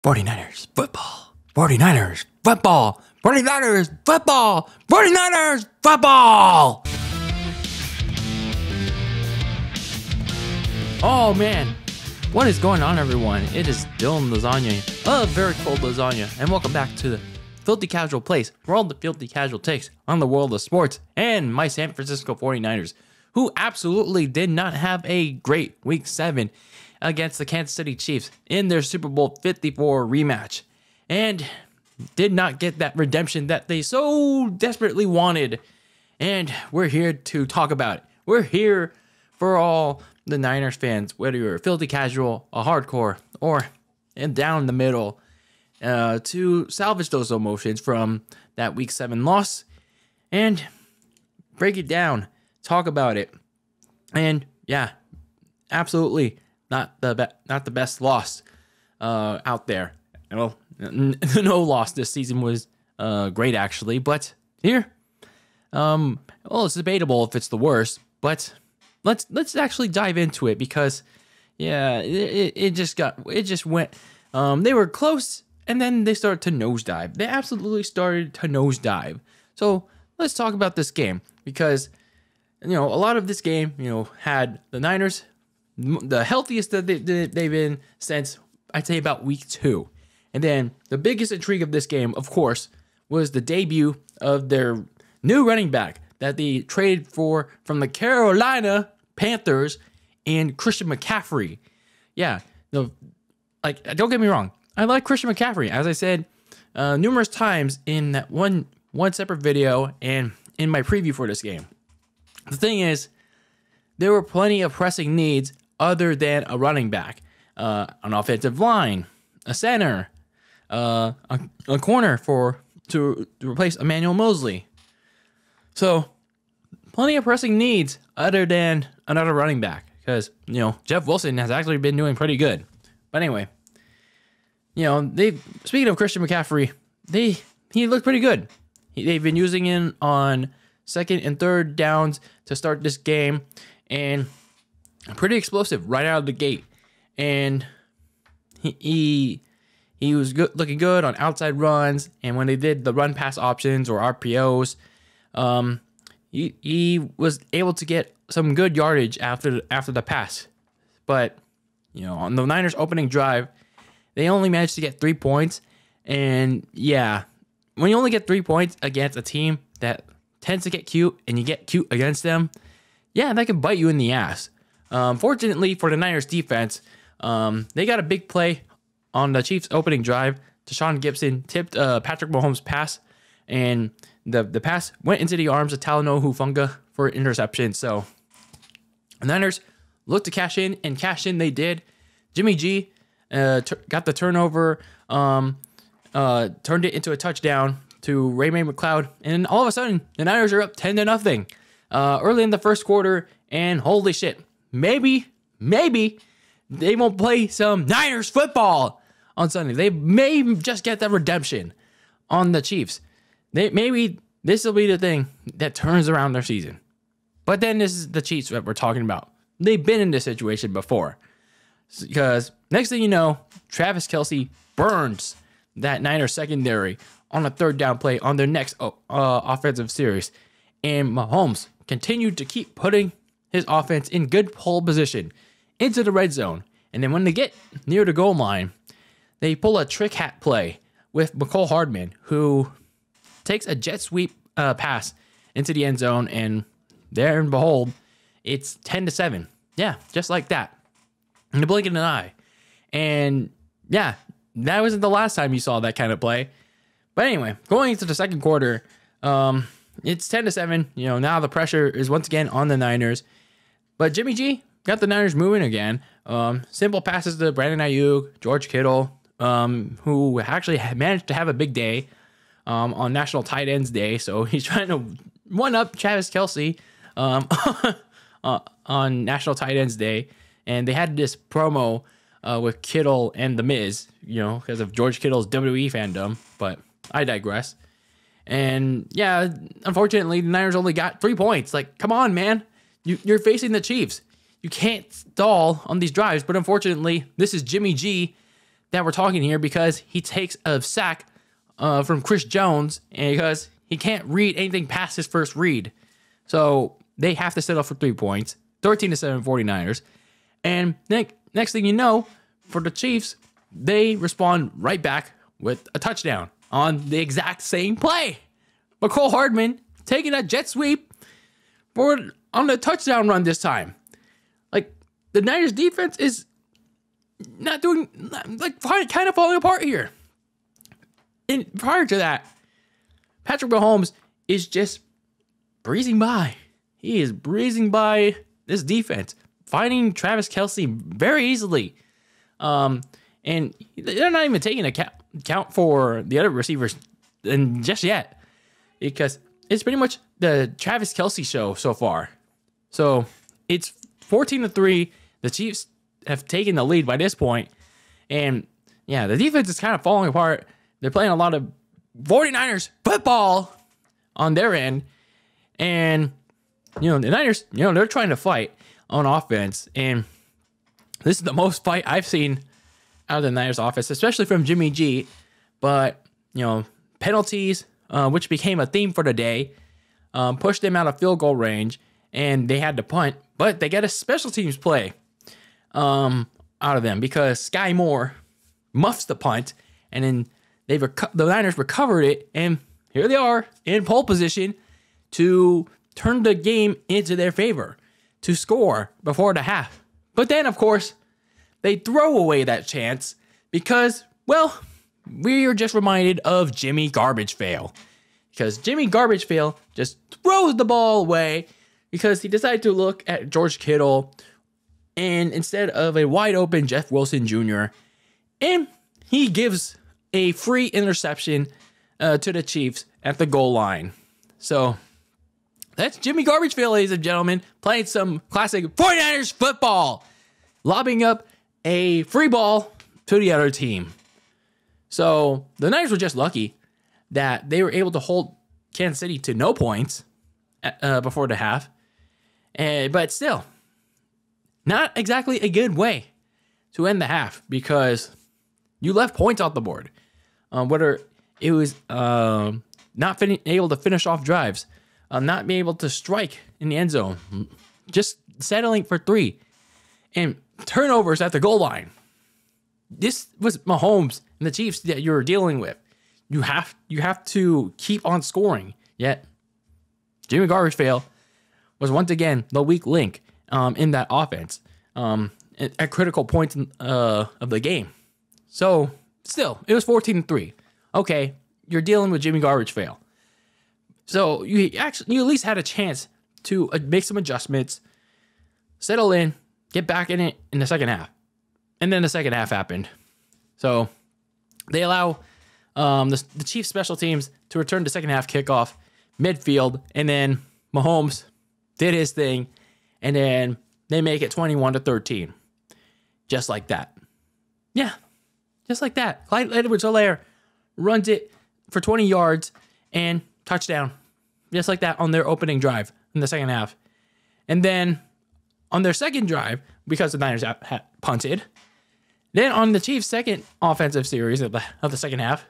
49ers football. 49ers football. 49ers football. 49ers football. Oh man, what is going on, everyone? It is DylanLasagna of Very Cold Lasagna, and welcome back to the Filthy Casual place where all the filthy casual takes on the world of sports and my San Francisco 49ers, who absolutely did not have a great Week 7 against the Kansas City Chiefs in their Super Bowl 54 rematch, and did not get that redemption that they so desperately wanted. And we're here to talk about it. We're here for all the Niners fans, whether you're a filthy casual, a hardcore, or down the middle, to salvage those emotions from that Week 7 loss and break it down, talk about it. And yeah, absolutely not the best loss out there. Well, no loss this season was great, actually, but here, well, it's debatable if it's the worst, but let's actually dive into it, because yeah, it just went. They were close, and then they started to nosedive. They absolutely started to nosedive. So let's talk about this game, because a lot of this game, had the Niners the healthiest that they've been since, I'd say, about Week 2. And then the biggest intrigue of this game, of course, was the debut of their new running back that they traded for from the Carolina Panthers, and Christian McCaffrey. Yeah, don't get me wrong, I like Christian McCaffrey, as I said numerous times in that one separate video and in my preview for this game. The thing is, there were plenty of pressing needs other than a running back, an offensive line, a center, a corner to replace Emmanuel Mosley. So plenty of pressing needs other than another running back, because Jeff Wilson has actually been doing pretty good. But anyway, speaking of Christian McCaffrey, he looked pretty good. They've been using him on second and third downs to start this game, and pretty explosive right out of the gate. And he was looking good on outside runs, and when they did the run pass options or RPOs, he was able to get some good yardage after the pass. But on the Niners opening drive, they only managed to get 3 points. And yeah, when you only get 3 points against a team that tends to get cute, and you get cute against them, yeah, that can bite you in the ass. Fortunately for the Niners defense, they got a big play on the Chiefs opening drive. Deshaun Gibson tipped Patrick Mahomes' pass, and the pass went into the arms of Talanoa Hufanga for an interception. So the Niners looked to cash in, and cash in they did. Jimmy G got the turnover, turned it into a touchdown to Ray-May McCloud, and all of a sudden the Niners are up 10-0 early in the first quarter. And holy shit, maybe they won't play some Niners football on Sunday. They may just get that redemption on the Chiefs. Maybe this will be the thing that turns around their season. But then this is the Chiefs that we're talking about. They've been in this situation before, because next thing you know, Travis Kelce burns that Niners secondary on a third down play on their next offensive series, and Mahomes continued to keep putting his offense in good pole position into the red zone. And then when they get near the goal line, they pull a trick hat play with McCole Hardman, who takes a jet sweep pass into the end zone, and there and behold, it's 10-7. Yeah, just like that, in the blink of an eye. And yeah, that wasn't the last time you saw that kind of play. But anyway, going into the second quarter, it's 10-7. Now the pressure is once again on the Niners. But Jimmy G got the Niners moving again. Simple passes to Brandon Ayuk, George Kittle, who actually managed to have a big day on National Tight Ends Day. So he's trying to one-up Travis Kelce on National Tight Ends Day. And they had this promo with Kittle and The Miz, because of George Kittle's WWE fandom. But I digress. And yeah, unfortunately, the Niners only got 3 points. Like, come on, man. You're facing the Chiefs. You can't stall on these drives. But unfortunately, this is Jimmy G that we're talking here because he takes a sack from Chris Jones and because he can't read anything past his first read. So they have to settle for 3 points, 13-7 49ers. And next thing you know, for the Chiefs, they respond right back with a touchdown on the exact same play. McCole Hardman taking a jet sweep on the touchdown run this time. Like, the Niners defense is not doing, like, kind of falling apart here. And prior to that, Patrick Mahomes is just breezing by. He is breezing by this defense, finding Travis Kelce very easily. And they're not even taking account for the other receivers just yet, because it's pretty much the Travis Kelce show so far. So it's 14-3. The Chiefs have taken the lead by this point. And yeah, the defense is kind of falling apart. They're playing a lot of 49ers football on their end. And, the Niners, they're trying to fight on offense. And this is the most fight I've seen out of the Niners offense, especially from Jimmy G. But, penalties, which became a theme for the day, pushed them out of field goal range, and they had to punt. But they get a special teams play out of them because Sky Moore muffs the punt, and then the Niners recovered it, and here they are in pole position to turn the game into their favor, to score before the half. But then, of course, they throw away that chance because, well, we are just reminded of Jimmy Garbage Fail. Because Jimmy Garbage Fail just throws the ball away because he decided to look at George Kittle and instead of a wide open Jeff Wilson Jr., and he gives a free interception to the Chiefs at the goal line. So that's Jimmy Garbage Fail, ladies and gentlemen, playing some classic 49ers football, lobbing up a free ball to the other team. So the Niners were just lucky that they were able to hold Kansas City to no points before the half. But still, not exactly a good way to end the half because you left points off the board. Whether it was not able to finish off drives, not being able to strike in the end zone, just settling for 3, and turnovers at the goal line. This was Mahomes and the Chiefs that you were dealing with. You have to keep on scoring. Yet Jimmy Garbage Fail was once again the weak link in that offense at critical points of the game. So still, it was 14-3. Okay, you're dealing with Jimmy Garbage Fail. So you at least had a chance to make some adjustments, settle in, get back in it in the second half. And then the second half happened. So they allow the Chiefs special teams to return to second half kickoff midfield. And then Mahomes did his thing. And then they make it 21-13. Just like that. Yeah, just like that. Clyde Edwards-Helaire runs it for 20 yards and touchdown. Just like that on their opening drive in the second half. And then on their second drive, because the Niners had punted, then on the Chiefs' second offensive series of the second half,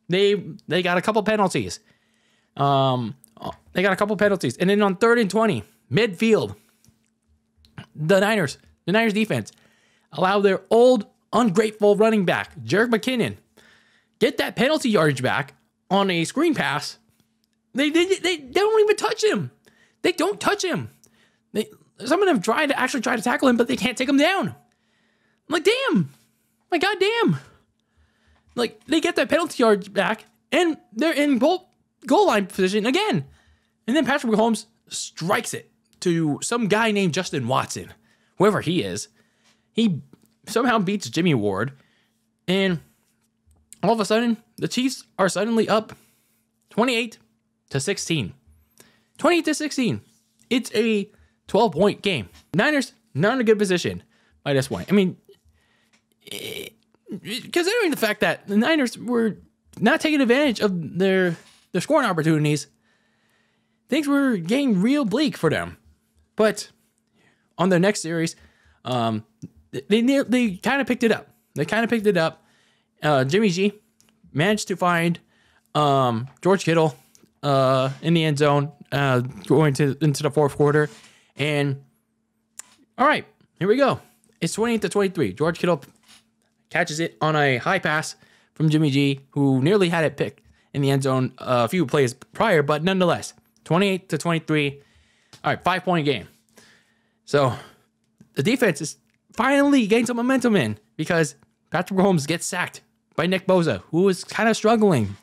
they got a couple penalties. And then on 3rd and 20, midfield, the Niners defense allowed their old ungrateful running back, Jerick McKinnon, get that penalty yardage back on a screen pass. They don't even touch him. They don't touch him. Some of them try to tackle him, but they can't take him down. I'm like, damn. My goddamn. Like, they get that penalty yard back, and they're in goal line position again. And then Patrick Mahomes strikes it to some guy named Justin Watson, whoever he is. He somehow beats Jimmy Ward, and all of a sudden, the Chiefs are suddenly up 28-16. 28-16. It's a 12-point game. Niners not in a good position by this point. I mean, considering the fact that the Niners were not taking advantage of their scoring opportunities, things were getting real bleak for them. But on their next series, they kind of picked it up. They kind of picked it up. Jimmy G managed to find George Kittle in the end zone going into the fourth quarter. And all right, here we go. It's 28-23. George Kittle catches it on a high pass from Jimmy G, who nearly had it picked in the end zone a few plays prior, but nonetheless, 28-23. All right, 5-point game. So the defense is finally getting some momentum in because Patrick Mahomes gets sacked by Nick Bosa, who is kind of struggling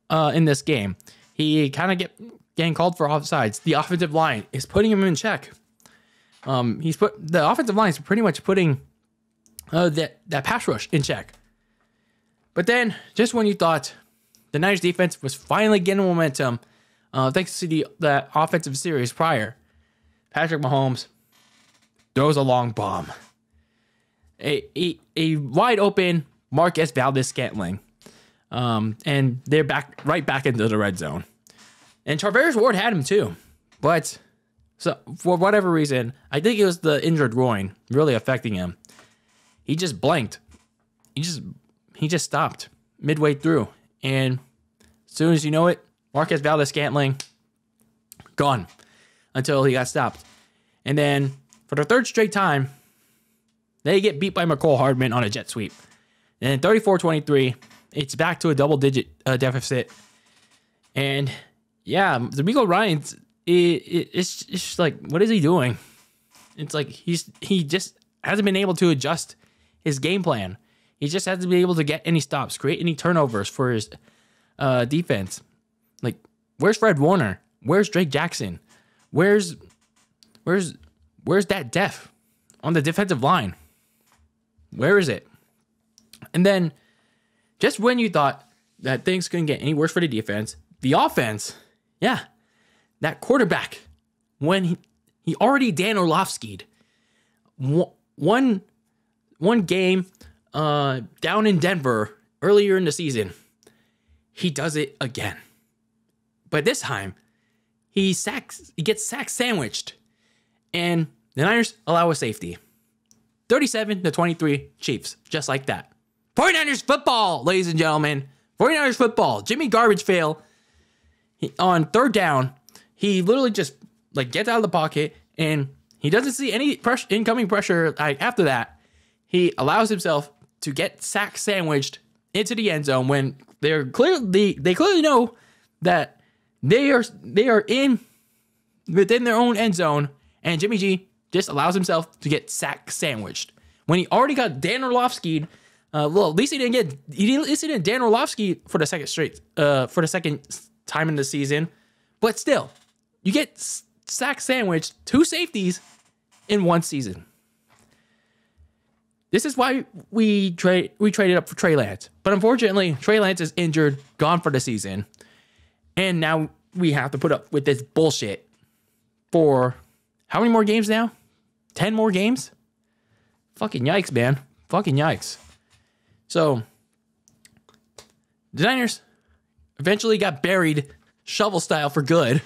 in this game. He kind of getting called for offsides. The offensive line is putting him in check. The offensive line is pretty much putting that pass rush in check. But then, just when you thought the Niners defense was finally getting momentum, thanks to that offensive series prior, Patrick Mahomes throws a long bomb. A wide open Marquez Valdez-Scantling. And they're right back into the red zone. And Charvarius Ward had him too. But so for whatever reason, I think it was the injured groin really affecting him. He just blanked. He just stopped midway through. And as soon as you know it, Marquez Valdez-Scantling gone until he got stopped. And then for the third straight time, they get beat by McCole Hardman on a jet sweep. And 34-23, it's back to a double-digit deficit. And yeah, DeMeco Ryans, it's just like, what is he doing? It's like he just hasn't been able to adjust his game plan. He just hasn't been able to get any stops, create any turnovers for his defense. Like, where's Fred Warner? Where's Drake Jackson? Where's that depth on the defensive line? Where is it? And then, just when you thought that things couldn't get any worse for the defense, the offense, yeah, that quarterback, when he already Dan Orlovsky'd one game down in Denver earlier in the season, he does it again. But this time, he gets sack sandwiched, and the Niners allow a safety. 37-23 Chiefs, just like that. 49ers football, ladies and gentlemen. 49ers football. Jimmy Garbage fail. On third down, he literally just gets out of the pocket, and he doesn't see any incoming pressure. After that, he allows himself to get sack sandwiched into the end zone when they clearly know that they are within their own end zone, and Jimmy G just allows himself to get sack sandwiched when he already got Dan Orlovsky'd. Well, at least he didn't Dan Orlovsky for the second time in the season, but still, you get sack sandwiched, 2 safeties in one season. This is why we traded up for Trey Lance, but unfortunately, Trey Lance is injured, gone for the season, and now we have to put up with this bullshit for how many more games now? 10 more games? Fucking yikes, man. Fucking yikes. So, the Niners eventually got buried shovel style for good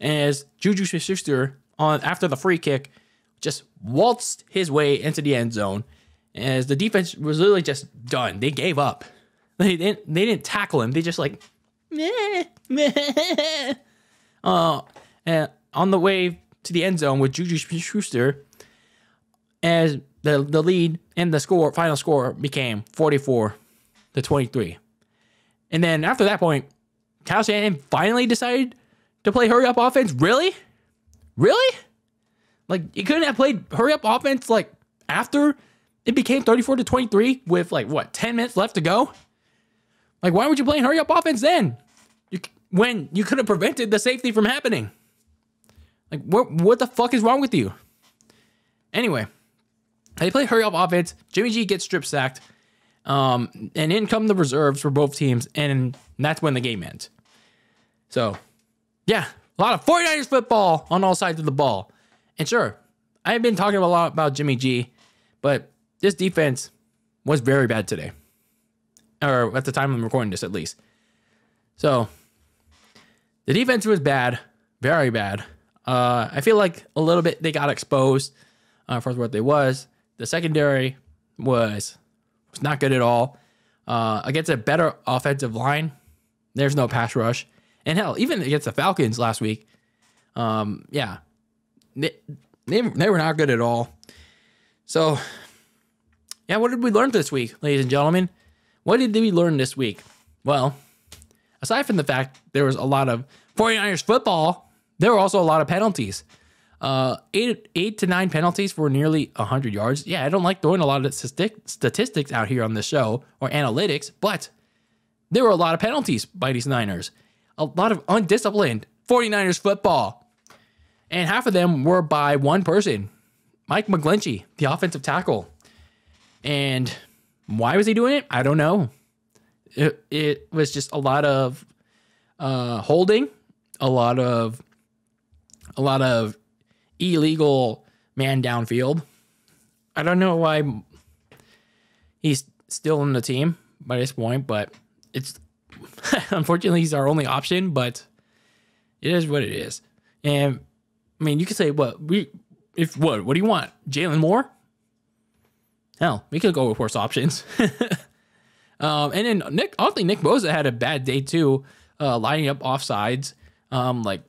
as Juju Smith-Schuster, after the free kick, just waltzed his way into the end zone as the defense was literally just done. They gave up. They didn't tackle him. They just meh. And on the way to the end zone with Juju Smith-Schuster, as the lead and the final score became 44-23. And then after that point, Kyle Shanahan finally decided to play hurry-up offense. Really? Really? You couldn't have played hurry-up offense after it became 34-23 with 10 minutes left to go? Why would you play hurry-up offense then? When you could have prevented the safety from happening? What the fuck is wrong with you? Anyway, they play hurry-up offense. Jimmy G gets strip sacked. And in come the reserves for both teams. And that's when the game ends. So, yeah, a lot of 49ers football on all sides of the ball. And sure, I've been talking a lot about Jimmy G, but this defense was very bad today. Or at the time I'm recording this, at least. So, the defense was bad. Very bad. I feel like a little bit they got exposed for what they was. The secondary was not good at all. against a better offensive line. There's no pass rush. And hell, even against the Falcons last week, yeah, they were not good at all. So, yeah, what did we learn this week, ladies and gentlemen? What did we learn this week? Well, aside from the fact there was a lot of 49ers football, there were also a lot of penalties. 8 to 9 penalties for nearly 100 yards. Yeah, I don't like throwing a lot of statistics out here on the show or analytics, but there were a lot of penalties by these Niners. A lot of undisciplined 49ers football. And half of them were by one person, Mike McGlinchey, the offensive tackle. And why was he doing it? I don't know. It was just a lot of holding, a lot of illegal man downfield. I don't know why he's still in the team by this point, but it's unfortunately he's our only option, but it is what it is. And I mean, you could say, what do you want? Jalen Moore? Hell, we could go with worse options. And then I don't think Nick Bosa had a bad day too, lining up offsides, like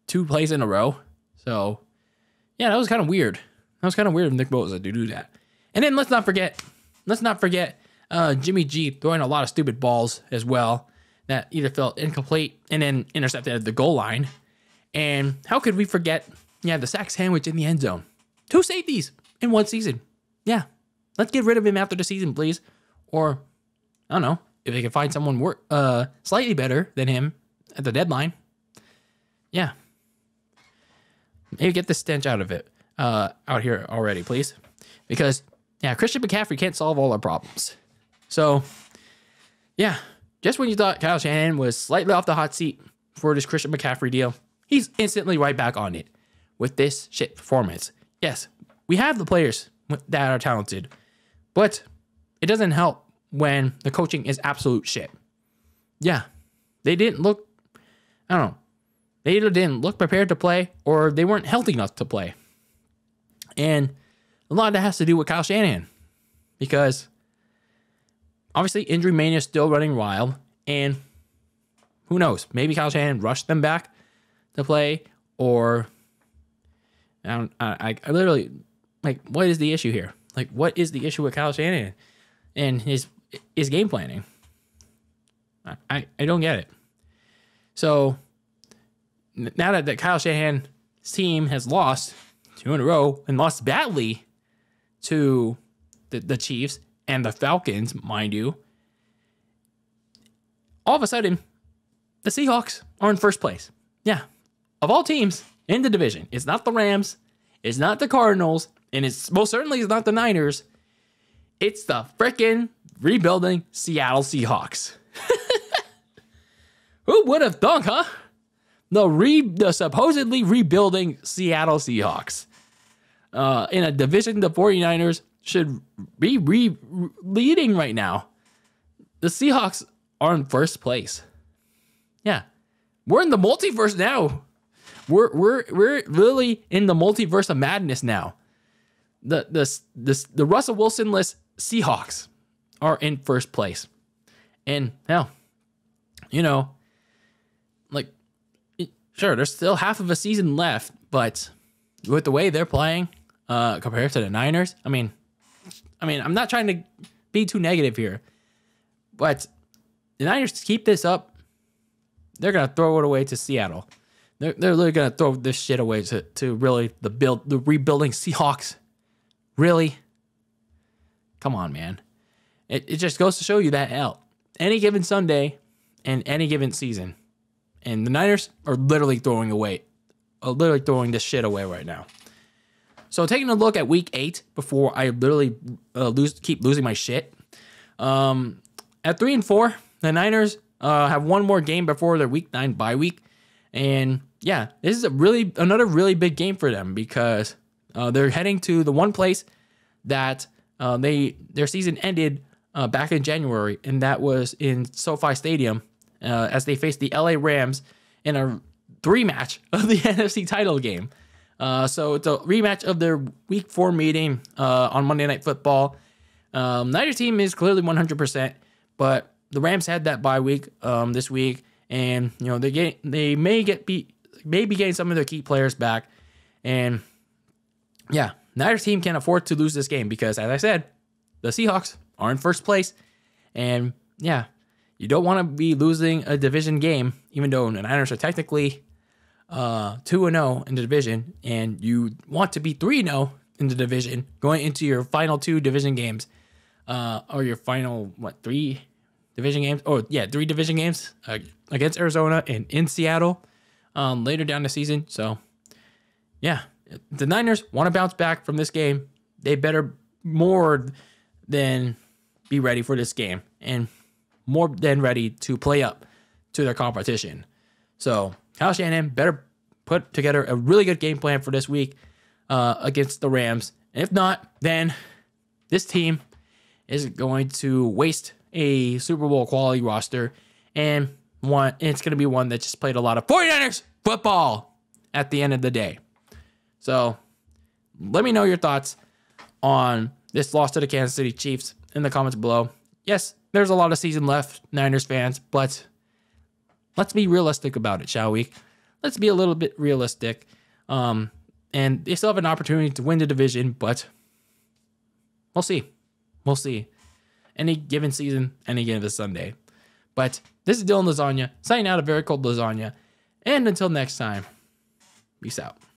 2 plays in a row. So yeah, that was kind of weird. That was kind of weird of Nick Bosa to do that. And then let's not forget Jimmy G throwing a lot of stupid balls as well that either felt incomplete and then intercepted at the goal line. And how could we forget, the sack sandwich in the end zone? 2 safeties in 1 season. Yeah, let's get rid of him after the season, please. Or, I don't know, if they can find someone slightly better than him at the deadline. Yeah. Maybe get the stench out of it out here already, please. Because, Christian McCaffrey can't solve all our problems. So, just when you thought Kyle Shanahan was slightly off the hot seat for this Christian McCaffrey deal, he's instantly right back on it with this shit performance. Yes, we have the players that are talented, but it doesn't help when the coaching is absolute shit. Yeah, they didn't look, I don't know, they either didn't look prepared to play or they weren't healthy enough to play. And a lot of that has to do with Kyle Shanahan because obviously injury mania is still running wild, and who knows, maybe Kyle Shanahan rushed them back to play, or I literally, like, what is the issue here? Like, what is the issue with Kyle Shanahan and his game planning? I don't get it. So now that Kyle Shanahan's team has lost 2 in a row and lost badly to the Chiefs and the Falcons, mind you, all of a sudden the Seahawks are in first place. Yeah, of all teams in the division, it's not the Rams, it's not the Cardinals, and it's most certainly is not the Niners. It's the frickin' rebuilding Seattle Seahawks. Who would have thunk, huh? The supposedly rebuilding Seattle Seahawks. In a division the 49ers should be leading right now. The Seahawks are in first place. Yeah. We're in the multiverse now. We're really in the multiverse of madness now. The Russell Wilson-less Seahawks are in first place. And hell, sure, there's still half of a season left, but with the way they're playing, compared to the Niners, I mean, I'm not trying to be too negative here, but the Niners keep this up, they're gonna throw it away to Seattle. They're literally gonna throw this shit away to really the rebuilding Seahawks. Really? Come on, man. It just goes to show you that any given Sunday and any given season, and the Niners are literally throwing this shit away right now. So taking a look at Week 8 before I literally keep losing my shit. At 3-4, the Niners have one more game before their Week 9 bye week, and yeah, this is another really big game for them because they're heading to the one place that their season ended back in January, and that was in SoFi Stadium as they faced the LA Rams in a rematch of the NFC title game. So it's a rematch of their Week 4 meeting on Monday Night Football. Neither team is clearly 100%, But the Rams had that bye week this week, and they may be getting some of their key players back, and yeah, neither team can afford to lose this game because, as I said, the Seahawks are in first place, and yeah, you don't want to be losing a division game, even though the Niners are technically 2-0 in the division, and you want to be 3-0 in the division going into your final 2 division games, or your final 3 division games? Oh yeah, 3 division games against Arizona and in Seattle later down the season. So yeah, the Niners want to bounce back from this game. They better more than be ready for this game and more than ready to play up to their competition. So Kyle Shanahan better put together a really good game plan for this week against the Rams. And if not, then this team is going to waste a Super Bowl quality roster, and it's going to be one that just played a lot of 49ers football at the end of the day. So let me know your thoughts on this loss to the Kansas City Chiefs in the comments below. Yes, there's a lot of season left, Niners fans, but let's be realistic about it, shall we? Let's be a little bit realistic. And they still have an opportunity to win the division, but we'll see. We'll see. Any given season, any given Sunday. But this is DylanLasagna, signing out of Very Cold Lasagna. And until next time, peace out.